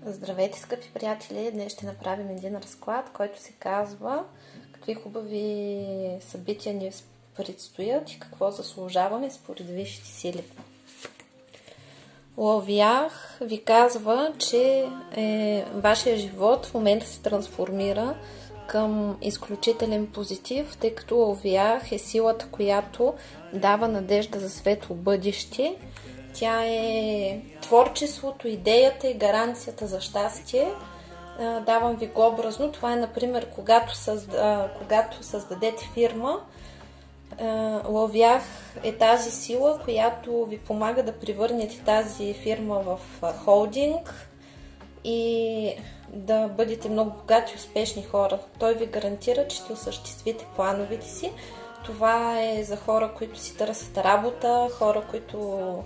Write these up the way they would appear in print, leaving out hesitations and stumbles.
Здравейте, скъпи приятели! Днес ще направим един разклад, който се казва какви хубави събития ни предстоят и какво заслужаваме според висшите сили. Лъвях ви казва, че вашия живот в момента се трансформира към изключителен позитив, тъй като Лъвях е силата, която дава надежда за светло бъдеще. Тя е творчеството, идеята и гаранцията за щастие. Давам ви го образно. Това е, например, когато създадете фирма. Лъвях е тази сила, която ви помага да превърнете тази фирма в холдинг и да бъдете много богати и успешни хора. Той ви гарантира, че ще осъществите плановете си. Това е за хора, които си търсят работа, хора, които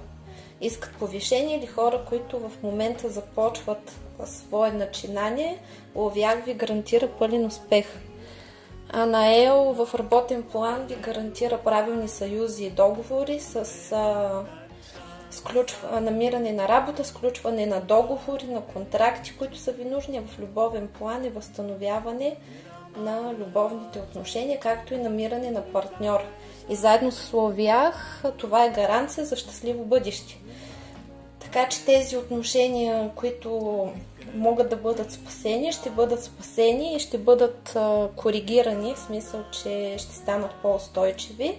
искат повишение или хора, които в момента започват свое начинание. Лъвях ви гарантира пълен успех. Анаел в работен план ви гарантира правилни съюзи и договори с намиране на работа, сключване на договори, на контракти, които са ви нужни. В любовен план е възстановяване на любовните отношения, както и намиране на партньор. И заедно с Лъвях това е гаранция за щастливо бъдеще. Така че тези отношения, които могат да бъдат спасени, ще бъдат спасени и ще бъдат коригирани, в смисъл, че ще станат по-устойчиви,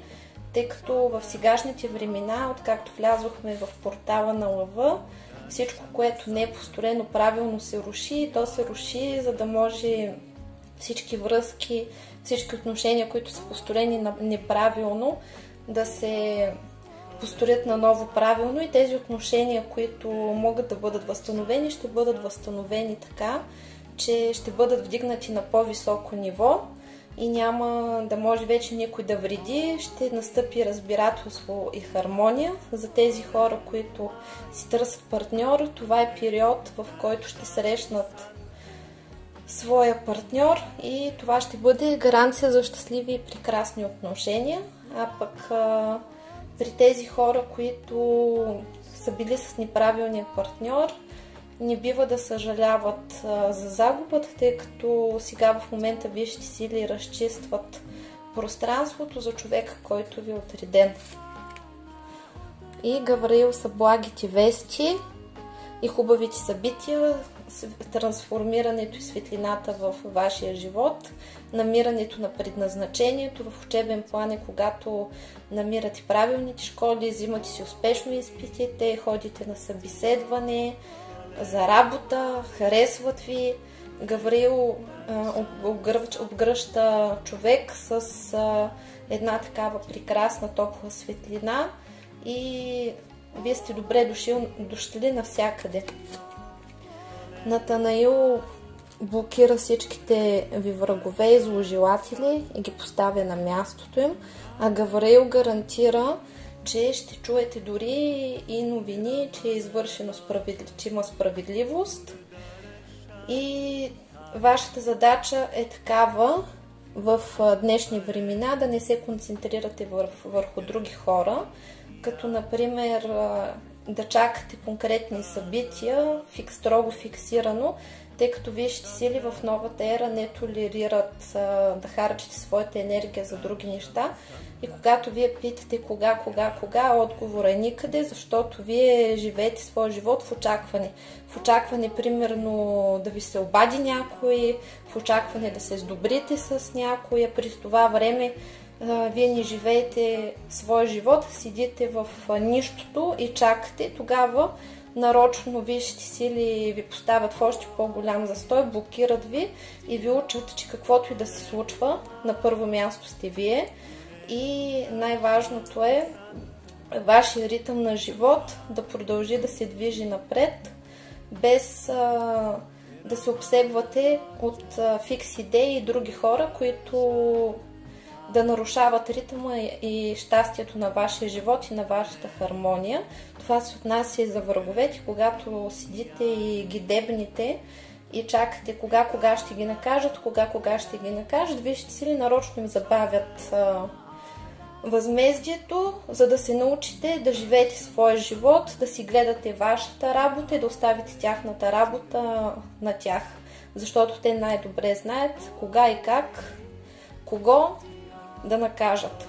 тъй като в сегашните времена, откакто влязохме в портала на Лъва, всичко, което не е построено правилно, се руши и то се руши, за да може всички връзки, всички отношения, които са построени неправилно, да се построят наново правилно и тези отношения, които могат да бъдат възстановени, ще бъдат възстановени така, че ще бъдат вдигнати на по-високо ниво и няма да може вече никой да вреди, ще настъпи разбирателство и хармония. За тези хора, които си търсят партньор, това е период, в който ще срещнат своя партньор и това ще бъде гаранция за щастливи и прекрасни отношения. А пък при тези хора, които са били с неправилния партньор, не бива да съжаляват за загубата, тъй като сега в момента висшите сили разчистват пространството за човека, който ви е отреден. И Гавраил са благите вести и хубавите събития, трансформирането и светлината в вашия живот, намирането на предназначението. В учебен план е когато намирате правилните школи, взимате си успешно изпитите, ходите на събеседване, за работа, харесват ви. Гавраил обгръща човек с една такава прекрасна топла светлина и вие сте добре дошли навсякъде. Натанаил блокира всичките ви врагове и зложелатели и ги поставя на мястото им, а Гавраил гарантира, че ще чуете дори и новини, че е извършено че има справедливост и вашата задача е такава в днешни времена да не се концентрирате върху други хора, като например да чакате конкретни събития, строго фиксирано, тъй като висшите сили в новата ера не толерират да харчите своята енергия за други неща. И когато вие питате кога, отговора е никъде, защото вие живеете своя живот в очакване. В очакване, примерно, да ви се обади някой, в очакване да се сдобрите с някоя. През това време вие не живеете своя живот, седите в нищото и чакате. Тогава нарочно висшите сили ви поставят в още по-голям застой, блокират ви и ви учат, че каквото и да се случва, на първо място сте вие. И най-важното е вашия ритъм на живот да продължи да се движи напред, без да се обсебвате от фикс идеи и други хора, които да нарушават ритъма и щастието на вашия живот и на вашата хармония. Това се отнася и за враговете, когато седите и ги дебните и чакате кога ще ги накажат, кога ще ги накажат. Вижте сили нарочно им забавят възмездието, за да се научите да живеете своя живот, да си гледате вашата работа и да оставите тяхната работа на тях. Защото те най-добре знаят кога и как, кого да накажат.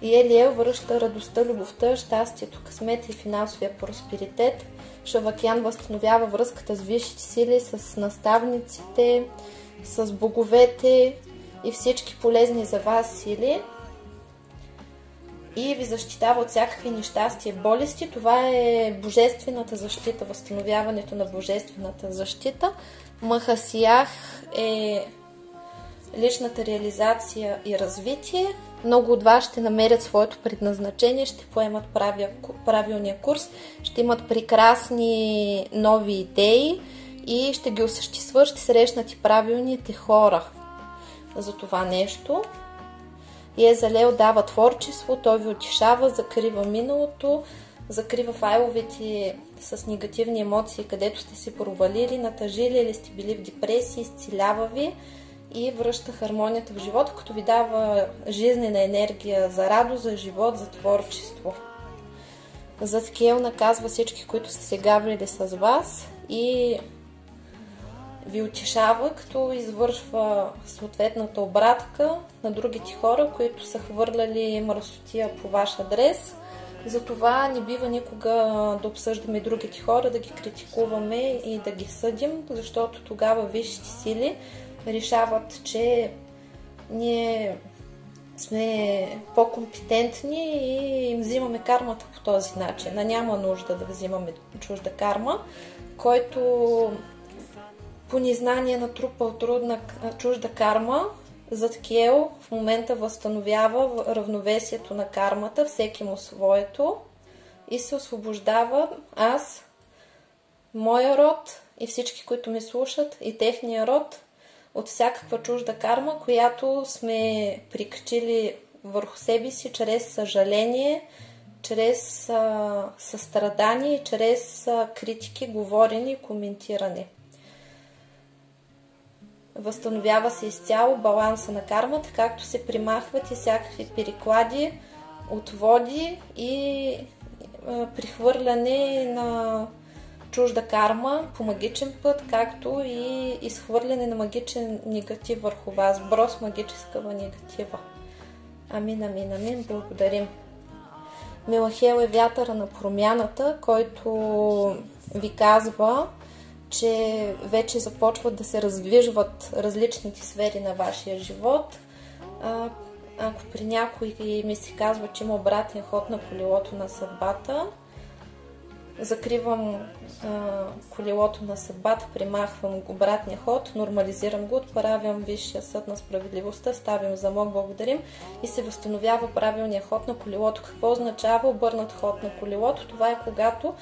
И Елиел връща радостта, любовта, щастието, късмета и финансовия просперитет. Шавакян възстановява връзката с висшите сили, с наставниците, с боговете и всички полезни за вас сили. И ви защитава от всякакви нещастия, болести. Това е божествената защита, възстановяването на божествената защита. Махасиях е личната реализация и развитие. Много от вас ще намерят своето предназначение, ще поемат правилния курс, ще имат прекрасни нови идеи и ще ги осъществят, ще срещнат и правилните хора за това нещо. И Езалел дава творчество, той ви утешава, закрива миналото, закрива файловете с негативни емоции, където сте се провалили, натъжили или сте били в депресия, изцелява ви и връща хармонията в живота, като ви дава жизнена енергия за радост, за живот, за творчество. Задкиел наказва всички, които са се гаврили с вас и ви утешава, като извършва съответната обратка на другите хора, които са хвърляли мръсотия по ваш адрес. Затова не бива никога да обсъждаме другите хора, да ги критикуваме и да ги съдим, защото тогава висшите сили решават, че ние сме по-компетентни и им взимаме кармата по този начин. А няма нужда да взимаме чужда карма, който по незнание натрупал трудна чужда карма. Задкиел в момента възстановява равновесието на кармата, всеки му своето и се освобождава аз, моя род и всички, които ме слушат и техния род от всякаква чужда карма, която сме прикачили върху себе си чрез съжаление, чрез състрадание и чрез критики, говорене и коментиране. Възстановява се изцяло баланса на кармата, както се примахват и всякакви переклади, отводи и прихвърляне на чужда карма по магичен път, както и изхвърляне на магичен негатив върху вас, брос магическа негатива. Амин, амин, амин, благодарим. Мелахел е вятъра на промяната, който ви казва, че вече започват да се раздвижват различните сфери на вашия живот. Ако при някой ми се казва, че има обратен ход на колелото на съдбата, закривам колелото на съдбата, примахвам обратния ход, нормализирам го, отправям Висшия съд на справедливостта, ставим замок, благодарим и се възстановява правилния ход на колелото. Какво означава обърнат ход на колелото? Това е когато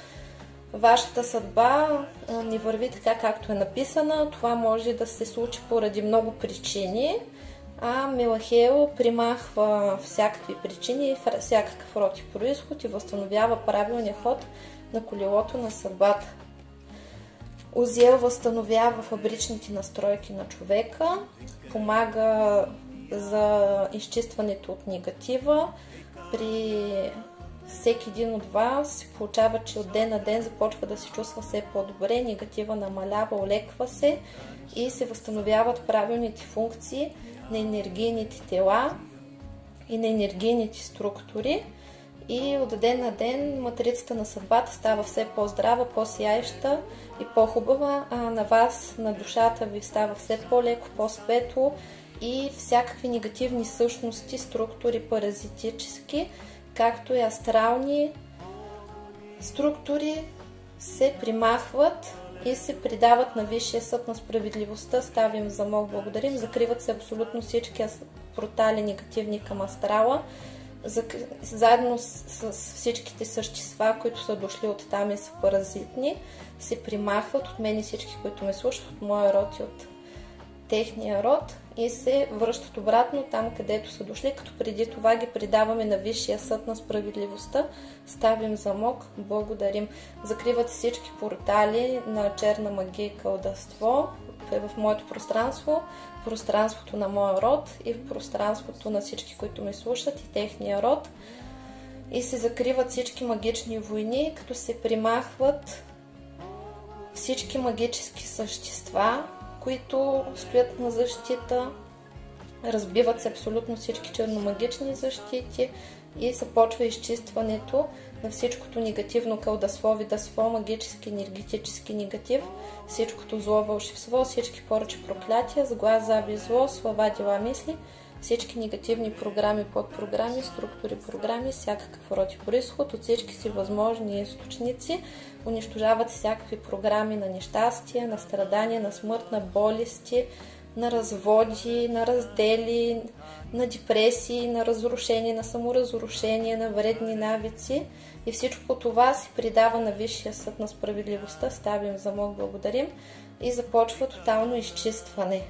вашата съдба не върви така, както е написана. Това може да се случи поради много причини, а Мелахел примахва всякакви причини, всякакъв род и произход и възстановява правилния ход на колелото на съдбата. Узиел възстановява фабричните настройки на човека, помага за изчистването от негатива. При всеки един от вас се получава, че от ден на ден започва да се чувства все по-добре, негатива намалява, олеква се и се възстановяват правилните функции на енергийните тела и на енергийните структури. И от ден на ден матрицата на съдбата става все по-здрава, по-сияеща и по-хубава, а на вас, на душата ви става все по-леко, по-светло и всякакви негативни същности, структури паразитически, както и астрални, структури се примахват и се предават на Висшия съд на справедливостта. Ставим замок, благодарим. Закриват се абсолютно всички портали негативни към астрала, заедно с всичките същества, които са дошли от там и са паразитни, се примахват от мен и всички, които ме слушат, от моя род и от техния род, и се връщат обратно там, където са дошли, като преди това ги предаваме на Висшия съд на справедливостта. Ставим замок, благодарим. Закриват всички портали на черна магия и колдовство в моето пространство, пространството на моя род и в пространството на всички, които ме слушат и техния род. И се закриват всички магични войни, като се примахват всички магически същества, които стоят на защита. Разбиват се абсолютно всички черномагични защити и започва изчистването на всичкото негативно колдовство, видовство, магически, енергетически негатив, всичкото зло, вълшебство, всички поръчи, проклятия, сглаз, заби, зло, слова, дела, мисли, всички негативни програми, подпрограми, структури, програми, всякакъв род и произход от всички си възможни източници. Унищожават всякакви програми на нещастие, на страдания, на смърт, на болести, на разводи, на раздели, на депресии, на разрушение, на саморазрушение, на вредни навици. И всичко това се предава на Висшия съд на справедливостта. Ставим замок, благодарим, и започва тотално изчистване.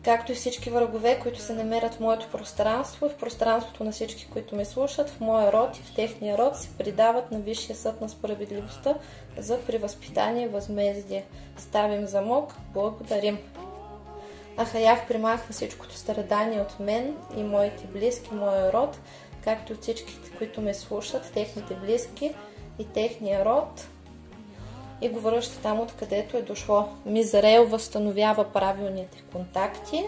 Както и всички врагове, които се намерят в моето пространство и в пространството на всички, които ме слушат, в моя род и в техния род, се предават на Висшия съд на справедливостта за превъзпитание и възмездие. Ставим замок, благодарим. Ахаях примахва всичкото страдание от мен и моите близки, моя род, както и от всичките, които ме слушат, техните близки и техния род, и го връща там, откъдето е дошло. Мизраел възстановява правилните контакти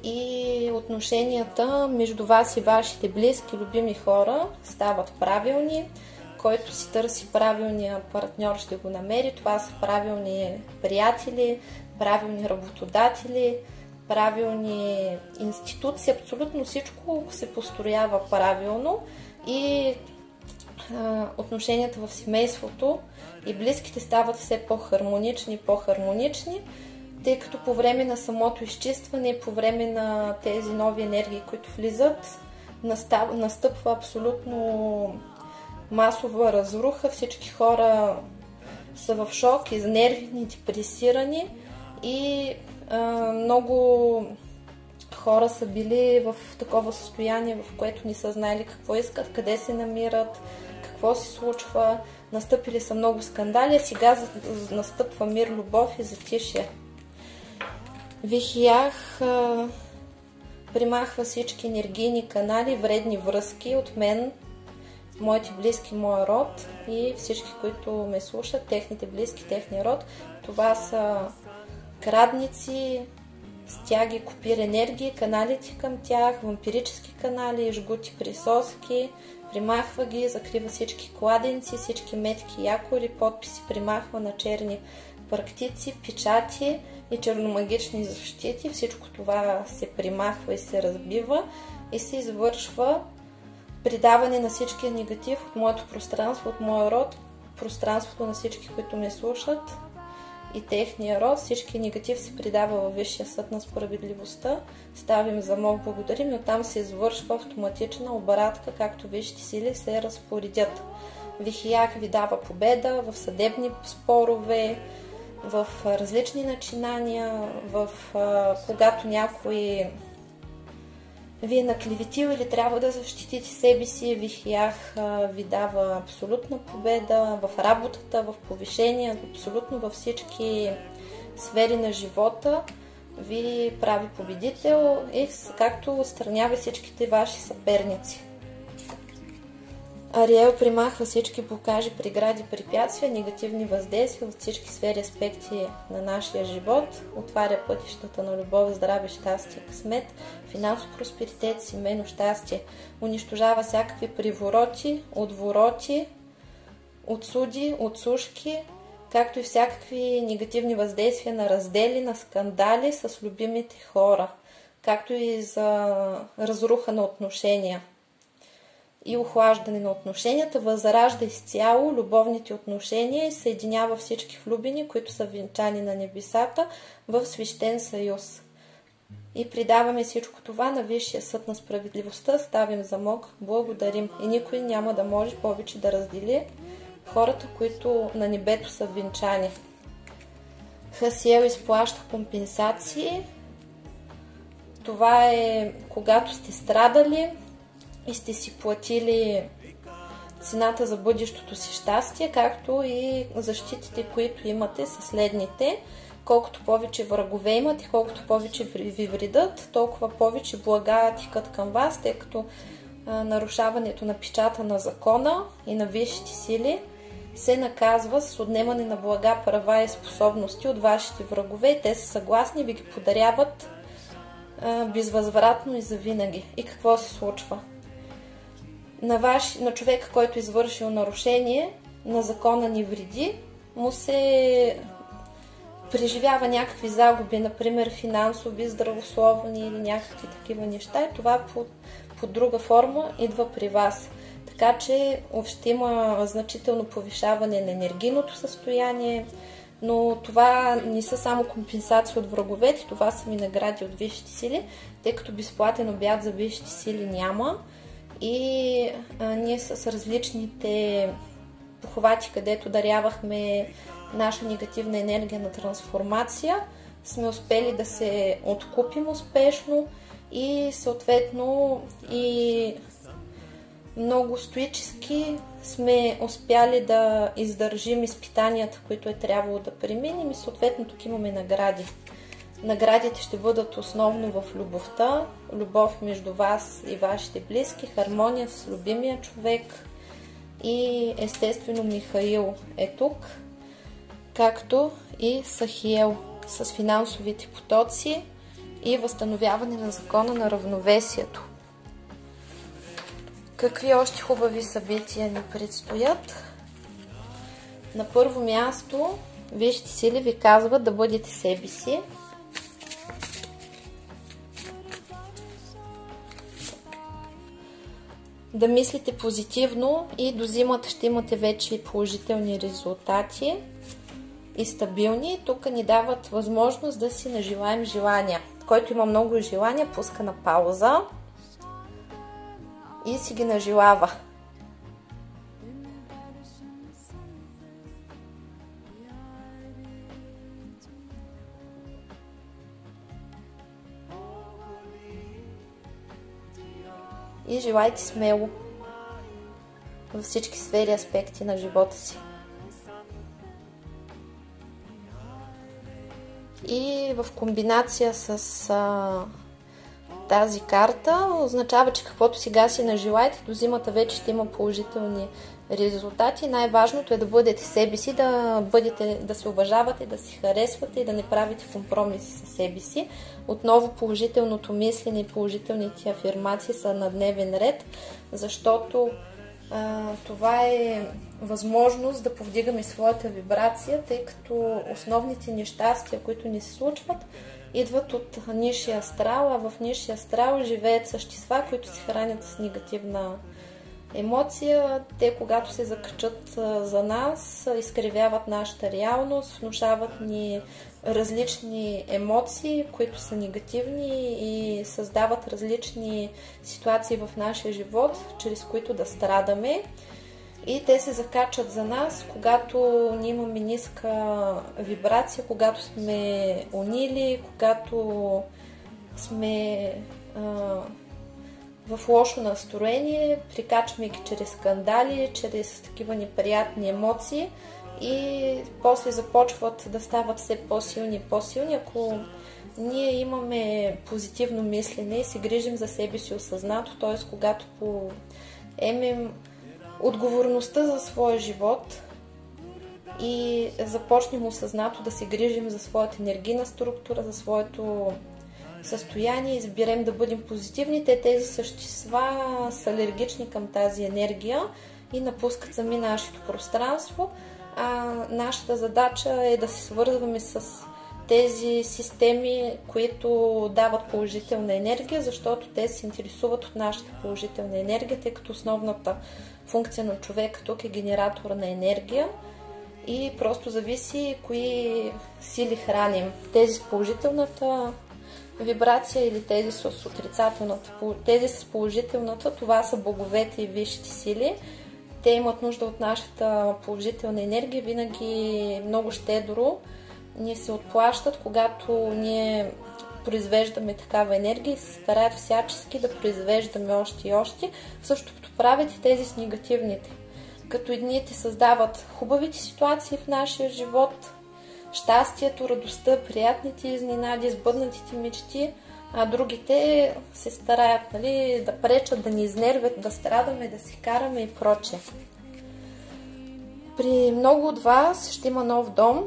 и отношенията между вас и вашите близки, любими хора стават правилни. Който си търси правилния партньор, ще го намери. Това са правилни приятели, правилни работодатели, правилни институции. Абсолютно всичко се построява правилно и отношенията в семейството и близките стават все по-хармонични и по-хармонични, тъй като по време на самото изчистване, по време на тези нови енергии, които влизат, настъпва абсолютно масова разруха. Всички хора са в шок, изнервени, депресирани и много хора са били в такова състояние, в което не са знаели какво искат, къде се намират, какво се случва. Настъпили са много скандали, а сега настъпва мир, любов и затишие. Вихиях примахва всички енергийни канали, вредни връзки от мен, моите близки, моя род и всички, които ме слушат, техните близки, техния род. Това са крадници, стяги, копир енергии, каналите към тях, вампирически канали, жгути, присоски. Примахва ги, закрива всички кладенци, всички метки, якори, подписи, примахва на черни практици, печати и черномагични защити. Всичко това се примахва и се разбива и се извършва предаване на всичкия негатив от моето пространство, от моя род, пространството на всички, които ме слушат и техния род. Всички негатив се предава във Висшия съд на справедливостта. Ставим замок, благодарим, и оттам се извършва автоматична обратка, както висшите сили се разпоредят. Вихиях ви дава победа в съдебни спорове, в различни начинания, когато някой ви е наклеветил или трябва да защитите себе си, Вихиях ви дава абсолютна победа в работата, в повишение, абсолютно във всички сфери на живота. Ви прави победител и както отстранява всичките ваши съперници. Ариел примахва всички блокажи, прегради, препятствия, негативни въздействия от всички сфери, аспекти на нашия живот. Отваря пътищата на любов, здраве, щастие, късмет, финансов просперитет, семейно щастие. Унищожава всякакви привороти, отвороти, отсуди, отсушки, както и всякакви негативни въздействия на раздели, на скандали с любимите хора, както и за разруха на отношения. и охлаждане на отношенията, възражда изцяло любовните отношения и съединява всички влюбени, които са венчани на небесата, в свещен съюз. И придаваме всичко това на Висшия съд на справедливостта, ставим замок, благодарим. И никой няма да може повече да раздели хората, които на небето са венчани. Хасиел изплаща компенсации. Това е когато сте страдали и сте си платили цената за бъдещото си щастие, както и защитите, които имате са следните. Колкото повече врагове имате, колкото повече ви вредят, толкова повече блага тикат към вас, тъй като нарушаването на печата на закона и на висшите сили се наказва с отнемане на блага, права и способности от вашите врагове. Те са съгласни, ви ги подаряват безвъзвратно и завинаги. И какво се случва? На човека, който е извършил нарушение на закона ни вреди, му се преживява някакви загуби, например финансови, здравословни или някакви такива неща, и това по друга форма идва при вас. Така че ще има значително повишаване на енергийното състояние, но това не са само компенсации от враговете, това са ми награди от висшите сили, тъй като безплатен обяд за висшите сили няма и ние с различните похвати, където дарявахме наша негативна енергия на трансформация, сме успели да се откупим успешно и съответно и много стоически сме успяли да издържим изпитанията, които е трябвало да преминем, и съответно тук имаме награди. Наградите ще бъдат основно в любовта, любов между вас и вашите близки, хармония с любимия човек и естествено Михаил е тук, както и Сахиел с финансовите потоци и възстановяване на закона на равновесието. Какви още хубави събития ни предстоят? На първо място, висшите сили ви казват да бъдете себе си. Да мислите позитивно и до зимата ще имате вече положителни резултати и стабилни. Тук ни дават възможност да си нажелаем желания. Който има много желания, пуска на пауза и си ги нажелава. И желайте смело във всички сфери и аспекти на живота си. И в комбинация с тази карта означава, че каквото сега си нажелаете, до зимата вече ще има положителни резултати. Най-важното е да бъдете себе си, да се уважавате, да се харесвате и да не правите компромиси със себе си. Отново положителното мислене и положителните афирмации са на дневен ред, защото това е възможност да повдигаме своята вибрация, тъй като основните нещастия, които ни се случват, идват от нисшия астрал, а в нисшия астрал живеят същества, които се хранят с негативна емоция. Те, когато се закачат за нас, изкривяват нашата реалност, внушават ни различни емоции, които са негативни и създават различни ситуации в нашия живот, чрез които да страдаме. И те се закачат за нас, когато ние имаме ниска вибрация, когато сме унили, когато сме в лошо настроение, прикачваме ги чрез скандали, чрез такива неприятни емоции и после започват да стават все по-силни и по-силни. Ако ние имаме позитивно мислене и се грижим за себе си осъзнато, т.е. когато поемем отговорността за своя живот и започнем осъзнато да се грижим за своята енергийна структура, за своето състояние, изберем да бъдем позитивни, тези същества са алергични към тази енергия и напускат сами нашето пространство. Нашата задача е да се свързваме с тези системи, които дават положителна енергия, защото те се интересуват от нашата положителна енергия, тъй като основната функция на човека тук е генератора на енергия и просто зависи кои сили храним. Тези с положителната вибрация или тези с отрицателната. Тези с положителната, това са боговете и висшите сили. Те имат нужда от нашата положителна енергия, винаги много щедро ни се отплащат, когато ние произвеждаме такава енергия и се стараят всячески да произвеждаме още и още. Същото правят и тези с негативните. Като едните създават хубавите ситуации в нашия живот, щастието, радостта, приятните изненади, сбъднатите мечти, а другите се стараят, нали, да пречат, да ни изнервят, да страдаме, да си караме и прочее. При много от вас ще има нов дом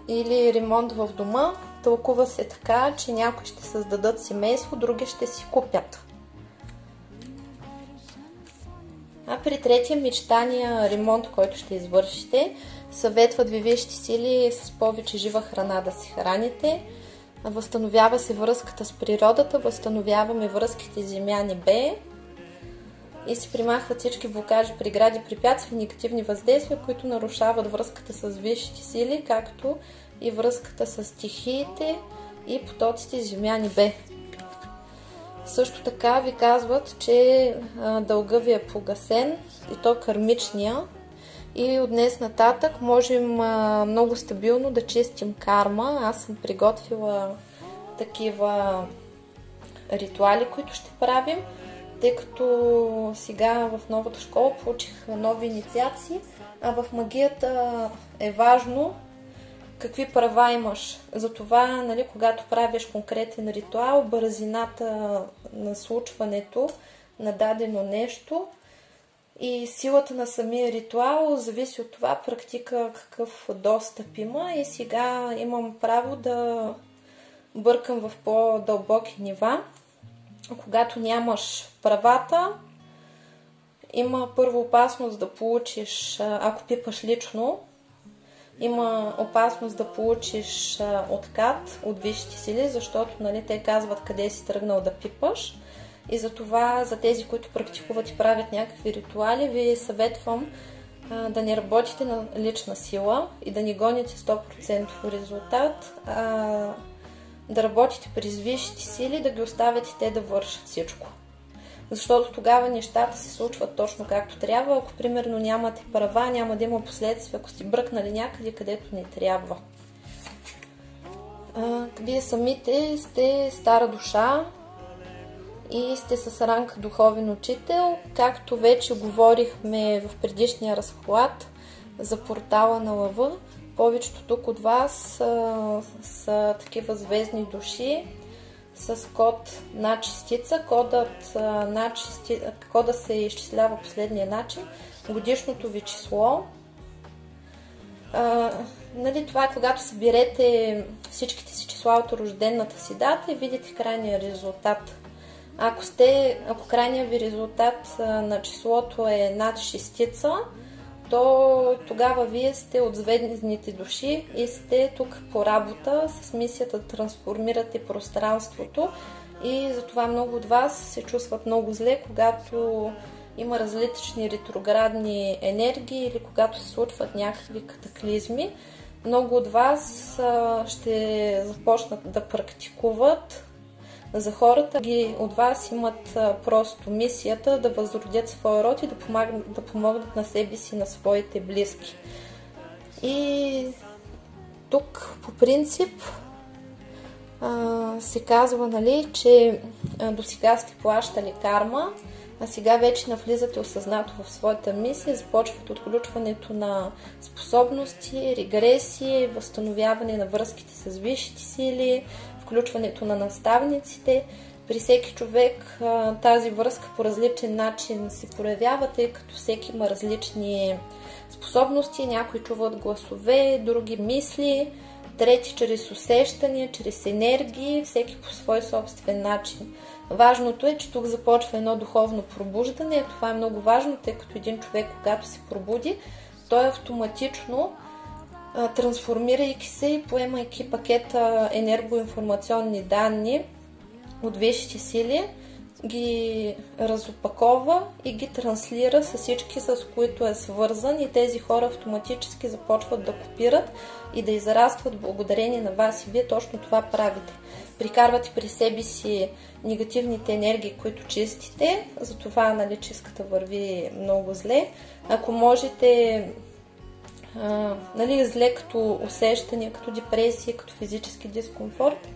или ремонт в дома. Тълкува се така, че някои ще създадат семейство, други ще си купят. А при третия мечтания ремонт, който ще извършите, съветват ви висшите сили с повече жива храна да се храните. Възстановява се връзката с природата, възстановяваме връзките Земя-Небе и се примахват всички блокажи, прегради, препятствия, негативни въздействия, които нарушават връзката с висшите сили, както и връзката с стихиите и потоците Земя-Небе. Също така ви казват, че дълга ви е погасен и то кармичния и от днес нататък можем много стабилно да чистим карма. Аз съм приготвила такива ритуали, които ще правим, тъй като сега в новата школа получих нови инициации, а в магията е важно какви права имаш. Затова, нали, когато правиш конкретен ритуал, бързината на случването на дадено нещо и силата на самия ритуал зависи от това практика какъв достъп има и сега имам право да бъркам в по-дълбоки нива. Когато нямаш правата, има първо опасност да получиш, ако пипаш лично, има опасност да получиш откат от висшите сили, защото, нали, те казват къде си тръгнал да пипаш. И затова за тези, които практикуват и правят някакви ритуали, ви съветвам да не работите на лична сила и да не гоните 100% резултат, а да работите през висшите сили, да ги оставяте те да вършат всичко. Защото тогава нещата се случват точно както трябва. Ако примерно нямате права, няма да има последствия, ако сте бръкнали някъде, където не трябва. Вие самите сте стара душа и сте с ранг духовен учител. Както вече говорихме в предишния разклад за портала на лъва, повечето тук от вас са такива звездни души с код на частица. Кода се изчислява последния начин. Годишното ви число. Нали, това е когато съберете всичките си числа от рождената си дата и видите крайния резултат. Ако крайният ви резултат на числото е над шестица, то тогава вие сте от звездните души и сте тук по работа с мисията да трансформирате пространството и затова много от вас се чувстват много зле, когато има различни ретроградни енергии или когато се случват някакви катаклизми. Много от вас ще започнат да практикуват. За хората от вас имат просто мисията да възродят своя род и да помогнат на себе си, на своите близки. И тук по принцип се казва, нали, че до сега сте плащали карма, а сега вече навлизате осъзнато в своята мисия, започват отключването на способности, регресии, възстановяване на връзките с висшите сили, включването на наставниците. При всеки човек тази връзка по различен начин се проявява, тъй като всеки има различни способности. Някои чуват гласове, други мисли, трети чрез усещания, чрез енергии, всеки по свой собствен начин. Важното е, че тук започва едно духовно пробуждане. Това е много важно, тъй като един човек, когато се пробуди, той автоматично трансформирайки се и поемайки пакета енергоинформационни данни от висшите сили, ги разопакова и ги транслира с всички, с които е свързан, и тези хора автоматически започват да копират и да израстват благодарение на вас, и вие точно това правите. Прикарвате при себе си негативните енергии, които чистите, затова, нали, чистката върви много зле. Ако можете, нали, зле като усещане, като депресия, като физически дискомфорт,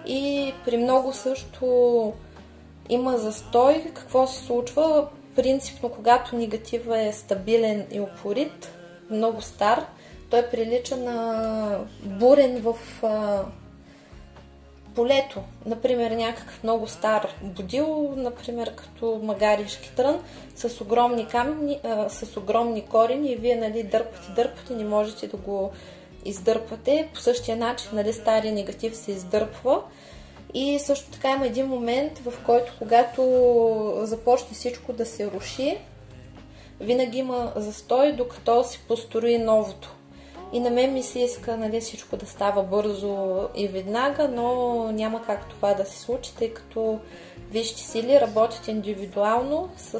и при много също има застой. Какво се случва? Принципно, когато негатива е стабилен и упорит, много стар, той прилича на бурен в полето. Например, някакъв много стар будил, например, като магаришки трън, с огромни камъни, с огромни корени, и вие, нали, дърпате, не можете да го издърпате. По същия начин, нали, стария негатив се издърпва. И също така има един момент, в който, когато започне всичко да се руши, винаги има застой, докато се построи новото. И на мен ми се иска, нали, всичко да става бързо и веднага, но няма как това да се случи, тъй като висшите сили работят индивидуално с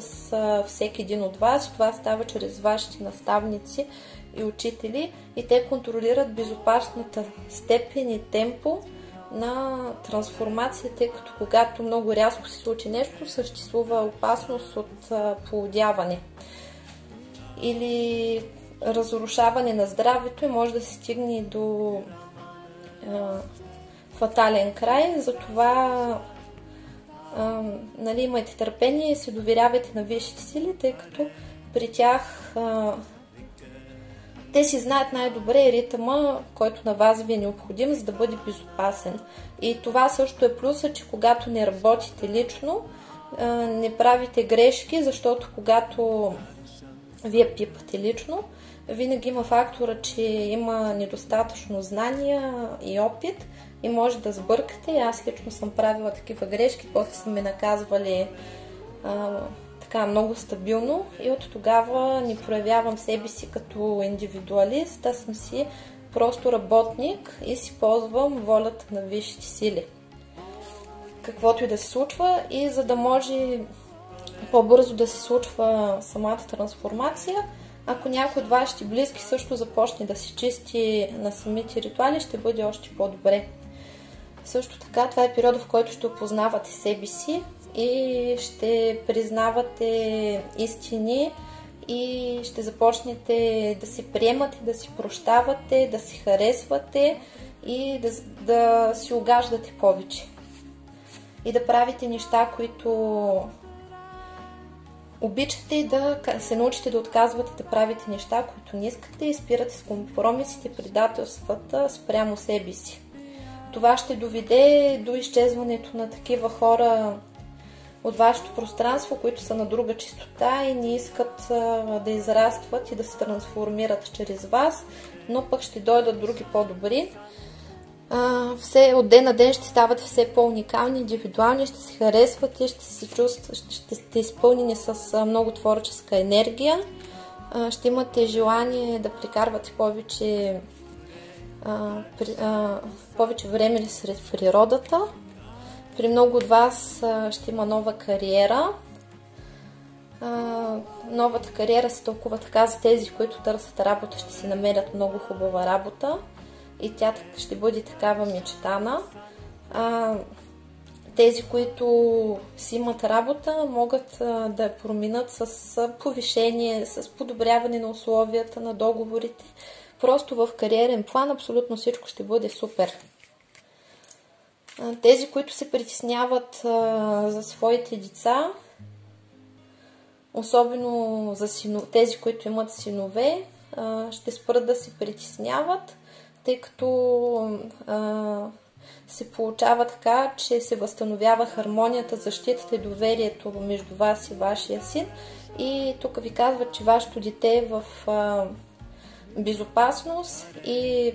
всеки един от вас. Това става чрез вашите наставници и учители, и те контролират безопасната степен и темпо на трансформация, тъй като когато много рязко се случи нещо, съществува опасност от полудяване или разрушаване на здравето, и може да се стигне до фатален край. Затова, нали, имайте търпение и се доверявайте на висшите сили, тъй като при тях те си знаят най-добре ритъма, който на вас ви е необходим, за да бъде безопасен. И това също е плюса, че когато не работите лично, не правите грешки, защото когато вие пипате лично, винаги има фактора, че има недостатъчно знания и опит и може да сбъркате. Аз лично съм правила такива грешки, после са ме наказвали така много стабилно, и от тогава не проявявам себе си като индивидуалист, аз съм си просто работник и си ползвам волята на висшите сили. Каквото и да се случва, и за да може по-бързо да се случва самата трансформация, ако някой от вашите близки също започне да се чисти на самите ритуали, ще бъде още по-добре. Също така, това е период, в който ще опознавате себе си и ще признавате истини и ще започнете да се приемате, да си прощавате, да се харесвате и да си угаждате повече. И да правите неща, които обичате, и да се научите да отказвате да правите неща, които не искате, и спирате с компромисите, предателствата спрямо себе си. Това ще доведе до изчезването на такива хора от вашето пространство, които са на друга чистота и не искат да израстват и да се трансформират чрез вас, но пък ще дойдат други по-добри. Все от ден на ден ще ставате все по-уникални, индивидуални, ще се харесвате, ще се чувствате, ще сте изпълнени с много творческа енергия, ще имате желание да прекарвате повече време сред природата. При много от вас ще има нова кариера. Новата кариера се тълкува така: за тези, които търсят работа, ще си намерят много хубава работа и тя ще бъде такава мечтана. Тези, които си имат работа, могат да я променят с повишение, с подобряване на условията на договорите. Просто в кариерен план абсолютно всичко ще бъде супер. Тези, които се притесняват за своите деца, особено за тези, които имат синове, ще спрат да се притесняват, тъй като се получава така, че се възстановява хармонията, защитата и доверието между вас и вашия син. И тук ви казват, че вашето дете е в безопасност и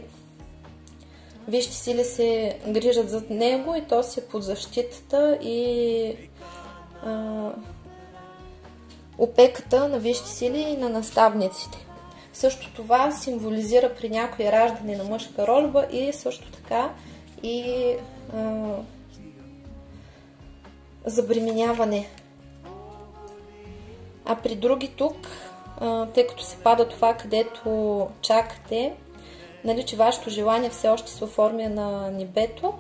висшите сили се грижат за него и то си е под защитата и опеката на висшите сили и на наставниците. Също това символизира при някой раждане на мъжка рожба и също така и забременяване. А при други тук, тъй като се пада това, където чакате, нали, че вашето желание все още се оформя на небето,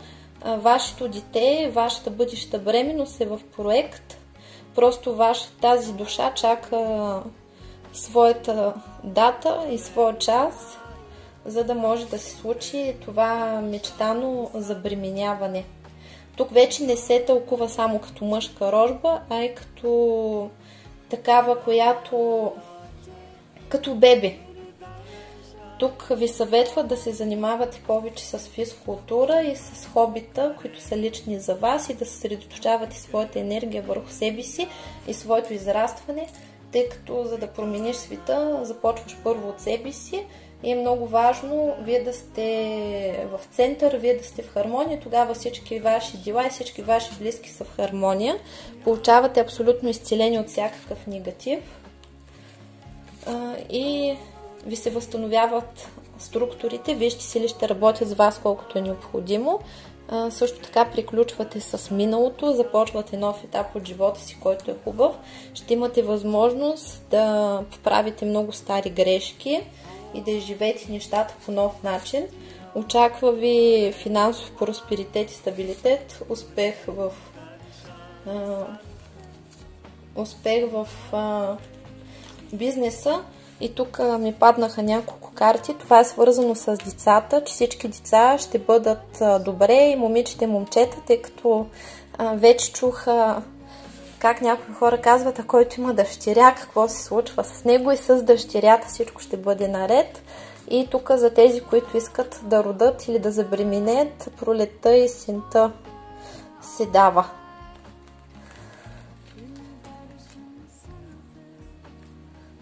вашето дете, вашата бъдеща бременност е в проект. Просто тази душа чака своята дата и своя час, за да може да се случи това мечтано забременяване. Тук вече не се тълкува само като мъжка рожба, а и като такава, която като бебе. Тук ви съветва да се занимавате повече с физкултура и с хобита, които са лични за вас, и да съсредоточавате своята енергия върху себе си и своето израстване, тъй като за да промениш света, започваш първо от себе си и е много важно вие да сте в център, вие да сте в хармония, тогава всички ваши дела и всички ваши близки са в хармония. Получавате абсолютно изцеление от всякакъв негатив и ви се възстановяват структурите, вижте сили ще работят с вас колкото е необходимо. Също така приключвате с миналото, започвате нов етап от живота си, който е хубав. Ще имате възможност да поправите много стари грешки и да изживеете нещата по нов начин. Очаква ви финансов просперитет и стабилитет, успех в бизнеса. И тук ми паднаха няколко карти. Това е свързано с децата, че всички деца ще бъдат добре, и момичета и момчета, тъй като вече чуха как някои хора казват, а който има дъщеря, какво се случва с него, и с дъщерята всичко ще бъде наред. И тук за тези, които искат да родат или да забременеят, пролетта и есента се дава.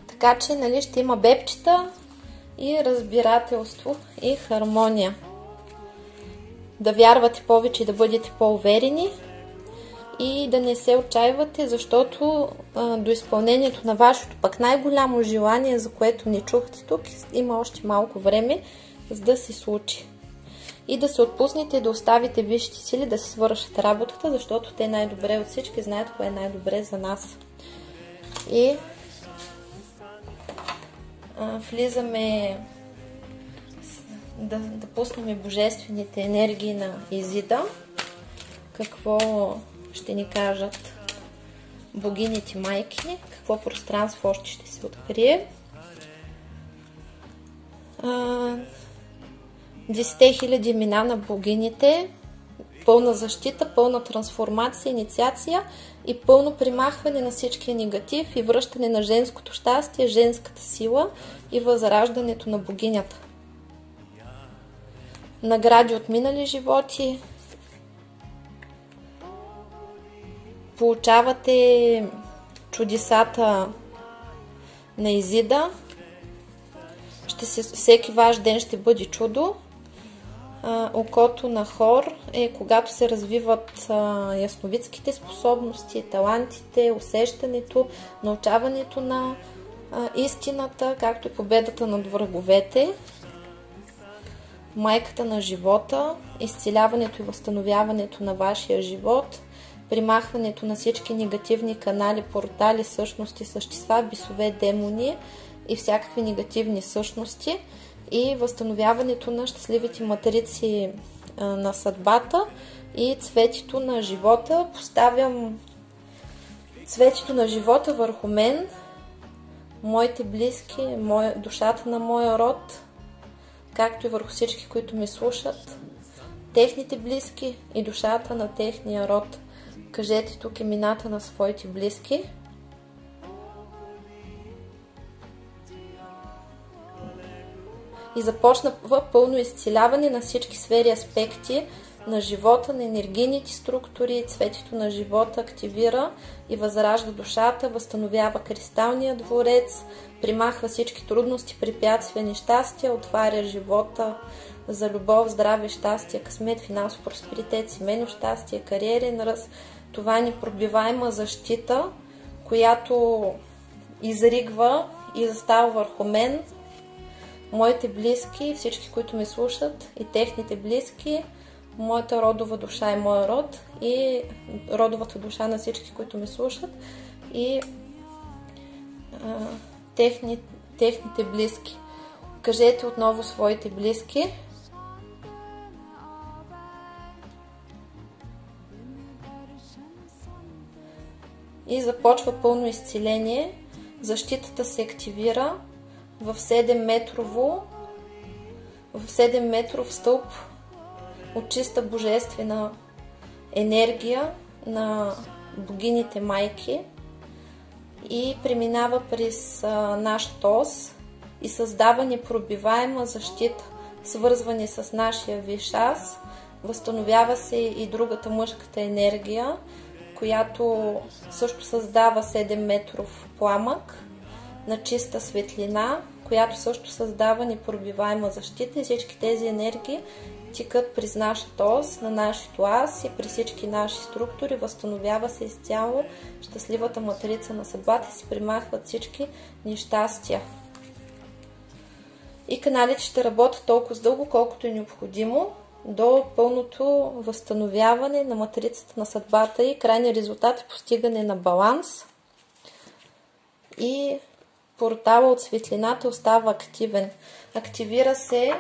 Така че, нали, ще има бебчета и разбирателство и хармония. Да вярвате повече и да бъдете по-уверени и да не се отчаивате, защото до изпълнението на вашето пък най-голямо желание, за което не чухте тук, има още малко време, за да се случи. И да се отпуснете и да оставите висшите сили да се свършат работата, защото те най-добре от всички знаят кое е най-добре за нас. И влизаме да пуснем божествените енергии на Изида. Какво ще ни кажат богините майки, какво пространство още ще се открие. 10 000 имена на богините, пълна защита, пълна трансформация, инициация и пълно примахване на всичкия негатив и връщане на женското щастие, женската сила и възраждането на богинята. Награди от минали животи. Получавате чудесата на Изида. Всеки ваш ден ще бъде чудо. Окото на Хор е когато се развиват ясновидските способности, талантите, усещането, научаването на истината, както и победата над враговете. Майката на живота, изцеляването и възстановяването на вашия живот, примахването на всички негативни канали, портали, същности, същества, бисове, демони и всякакви негативни същности, и възстановяването на щастливите матрици на съдбата и цветето на живота. Поставям цветето на живота върху мен, моите близки, душата на моя род, както и върху всички, които ме слушат, техните близки и душата на техния род. Кажете тук имената на своите близки. И започна пълно изцеляване на всички сфери и аспекти на живота, на енергийните структури. Цветето на живота активира и възражда душата, възстановява кристалния дворец, примахва всички трудности, препятствия, нещастия, отваря живота за любов, здраве, щастие, късмет, финансов просперитет, семейно щастие, кариерен ръст. Това е непробиваема защита, която изригва и застава върху мен моите близки, всички, които ме слушат, и техните близки, моята родова душа и моя род, и родовата душа на всички, които ме слушат, и техните близки. Кажете отново своите близки. И започва пълно изцеление. Защитата се активира в 7-метров стълб от чиста божествена енергия на богините майки и преминава през нашата ос и създава непробиваема защита, свързване с нашия висш аз. Възстановява се и другата мъжката енергия, която също създава 7-метров пламък на чиста светлина, която също създава непробиваема защита, и всички тези енергии тикат през нашата ос, на нашето аз и при всички наши структури. Възстановява се изцяло щастливата матрица на съдбата и се примахват всички нещастия. И каналите ще работят толкова дълго, колкото е необходимо, до пълното възстановяване на матрицата на съдбата и крайният резултат е постигане на баланс. И портала от светлината остава активен. Активира се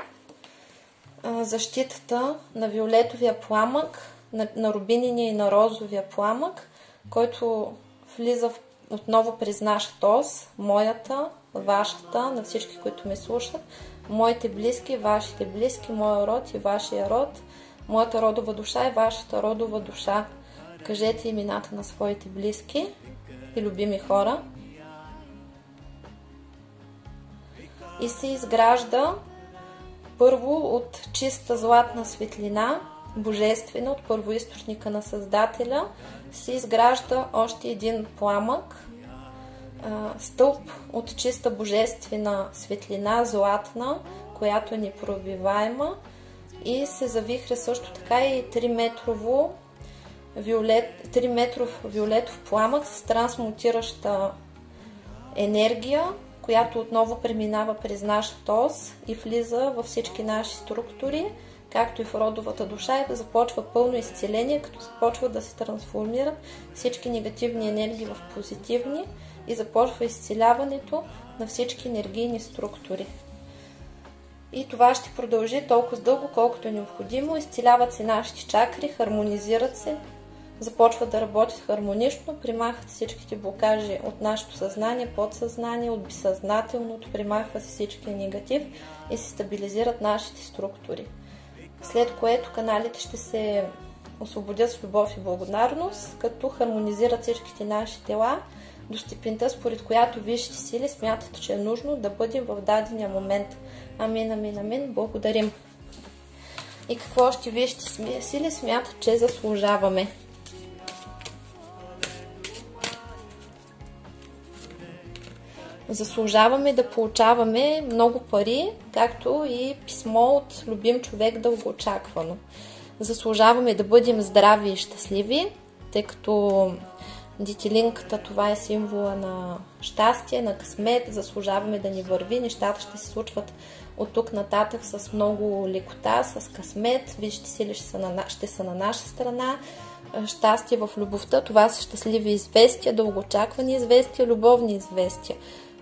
защитата на виолетовия пламък, на рубининия и на розовия пламък, който влиза отново през нашата ос, моята, вашата, на всички, които ме слушат, моите близки, вашите близки, моя род и вашия род, моята родова душа и вашата родова душа. Кажете имената на своите близки и любими хора. И се изгражда първо от чиста златна светлина, божествена, от първоизточника на Създателя, се изгражда още един пламък, стълб от чиста божествена светлина, златна, която е непробиваема, и се завихря също така и 3-метров виолетов пламък с трансмутираща енергия, която отново преминава през нашата ос и влиза във всички наши структури, както и в родовата душа, и започва пълно изцеление, като започва да се трансформират всички негативни енергии в позитивни и започва изцеляването на всички енергийни структури. И това ще продължи толкова дълго, колкото е необходимо. Изцеляват се нашите чакри, хармонизират се, започват да работят хармонично, примахват всичките блокажи от нашето съзнание, подсъзнание, от безсъзнателното, примахва се всички негатив и се стабилизират нашите структури. След което каналите ще се освободят с любов и благодарност, като хармонизират всичките наши тела до степента, според която висшите сили смятат, че е нужно да бъдем в дадения момент. Амин, амин, амин. Благодарим. И какво още висшите сили смятат, че заслужаваме? Заслужаваме да получаваме много пари, както и писмо от любим човек дългоочаквано. Заслужаваме да бъдем здрави и щастливи, тъй като детелинката, това е символа на щастие, на късмет. Заслужаваме да ни върви, нещата ще се случват от тук нататък с много лекота, с късмет, вижте сили ще са на наша страна. Щастие в любовта, това са щастливи известия, дългоочаквани известия, любовни известия.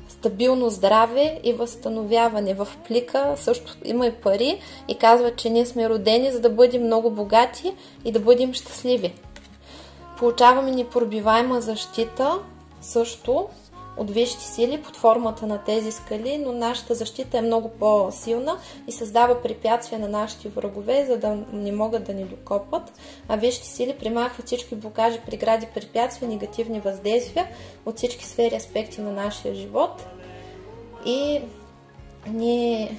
Стабилно здраве и възстановяване. В плика също има и пари и казва, че ние сме родени, за да бъдем много богати и да бъдем щастливи. Получаваме непробиваема защита също от висшите сили под формата на тези скали, но нашата защита е много по-силна и създава препятствия на нашите врагове, за да не могат да ни докопат. А висшите сили примахват всички блокажи, прегради, препятствия, негативни въздействия от всички сфери, аспекти на нашия живот и ни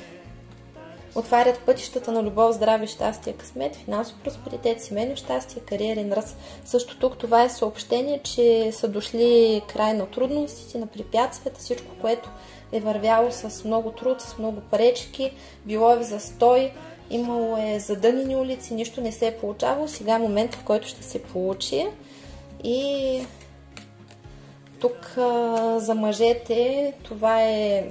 отварят пътищата на любов, здраве, щастие, късмет, финансов просперитет, семейно щастие, кариерен ръст. Също тук това е съобщение, че са дошли край на трудностите, на препятствията, всичко, което е вървяло с много труд, с много пречки, било е в застой, имало е задънени улици, нищо не се е получавало. Сега е момент, в който ще се получи. И тук за мъжете това е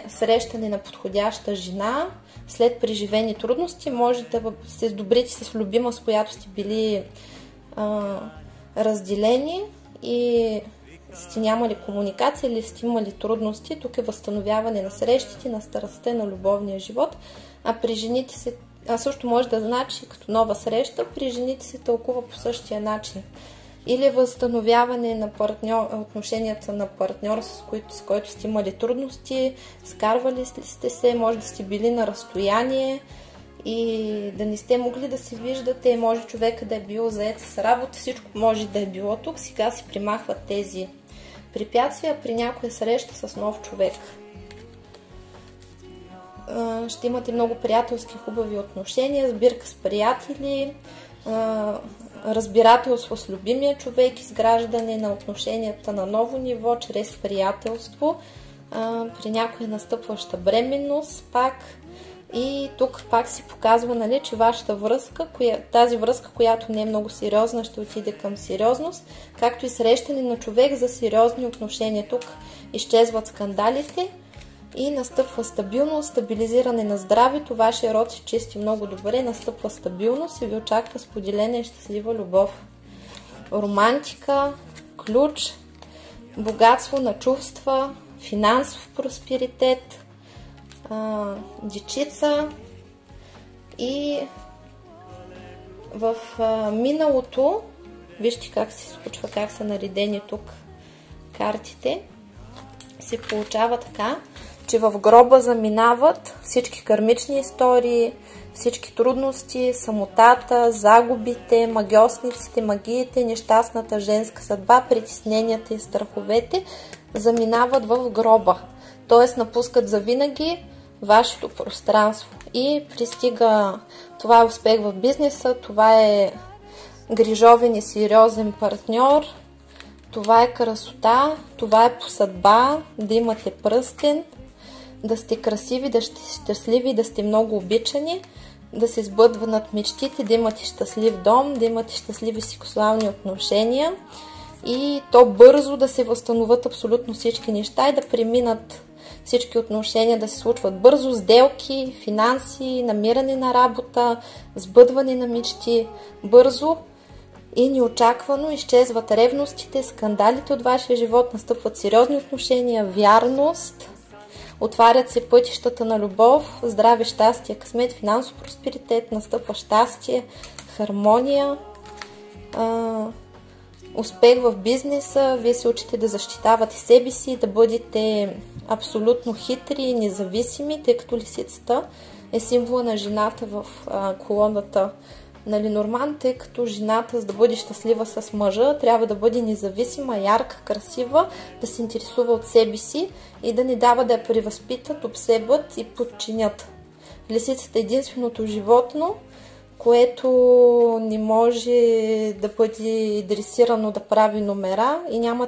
срещане на подходяща жена, след преживени трудности, може да се сдобрите с любима, с която сте били разделени и сте нямали комуникация или сте имали трудности. Тук е възстановяване на срещите, на страстта, на любовния живот. А при жените се, също може да значи като нова среща, при жените се тълкува по същия начин. Или възстановяване на отношенията на партньор, с който сте имали трудности, скарвали сте се, може да сте били на разстояние и да не сте могли да се виждате, може човека да е бил заед с работа, всичко може да е било тук, сега се примахват тези препятствия при някоя среща с нов човек. Ще имате много приятелски хубави отношения, сбирка с приятели, разбирателство с любимия човек, изграждане на отношенията на ново ниво чрез приятелство, при някоя настъпваща бременност пак. И тук пак си показва, нали, че вашата връзка, тази връзка, която не е много сериозна, ще отиде към сериозност, както и срещане на човек за сериозни отношения. Тук изчезват скандалите и настъпва стабилност, стабилизиране на здравето, вашия род се чисти много добре, настъпва стабилност и ви очаква споделена и щастлива любов. Романтика, ключ, богатство на чувства, финансов просперитет, дечица и в миналото, вижте как се случва, как са наредени тук картите, се получава така, че в гроба заминават всички кармични истории, всички трудности, самотата, загубите, магиосниците, магиите, нещастната женска съдба, притесненията и страховете заминават в гроба. Т.е. напускат завинаги вашето пространство и пристига, това е успех в бизнеса, това е грижовен и сериозен партньор, това е красота, това е по съдба, да имате пръстен, да сте красиви, да сте щастливи, да сте много обичани, да се сбъдват мечтите, да имате щастлив дом, да имате щастливи сексуални отношения и то бързо да се възстановят абсолютно всички неща и да преминат всички отношения, да се случват бързо, сделки, финанси, намиране на работа, сбъдване на мечти, бързо и неочаквано изчезват ревностите, скандалите от вашия живот, настъпват сериозни отношения, вярност, отварят се пътищата на любов, здраве, щастие, късмет, финансов просперитет, настъпва щастие, хармония, успех в бизнеса, вие се учите да защитавате себе си, да бъдете абсолютно хитри и независими, тъй като лисицата е символа на жената в колоната на Ленорман, тъй като жената, за да бъде щастлива с мъжа, трябва да бъде независима, ярка, красива, да се интересува от себе си и да не дава да я превъзпитат, обсебват и подчинят. Лисицата е единственото животно, което не може да бъде дресирано да прави номера и няма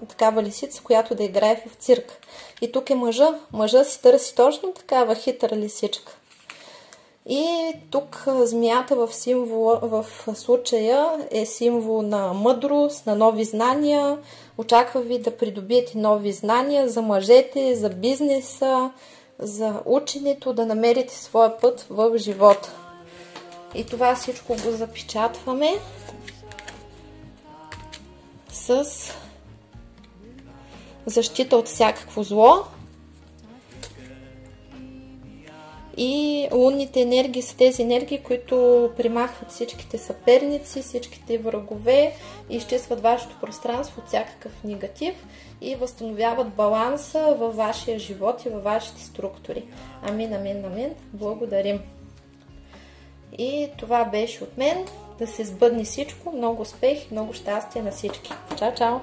такава лисица, която да играе в цирк. И тук е мъжа. Мъжа си търси точно такава хитра лисичка. И тук змията в случая е символ на мъдрост, на нови знания. Очаква ви да придобиете нови знания за мъжете, за бизнеса, за ученето, да намерите своя път в живота. И това всичко го запечатваме с защита от всякакво зло. И лунните енергии са тези енергии, които примахват всичките съперници, всичките врагове, изчистват вашето пространство от всякакъв негатив и възстановяват баланса във вашия живот и във вашите структури. Амин, амин, амин. Благодарим. И това беше от мен. Да се сбъдне всичко. Много успех и много щастие на всички. Чао, чао!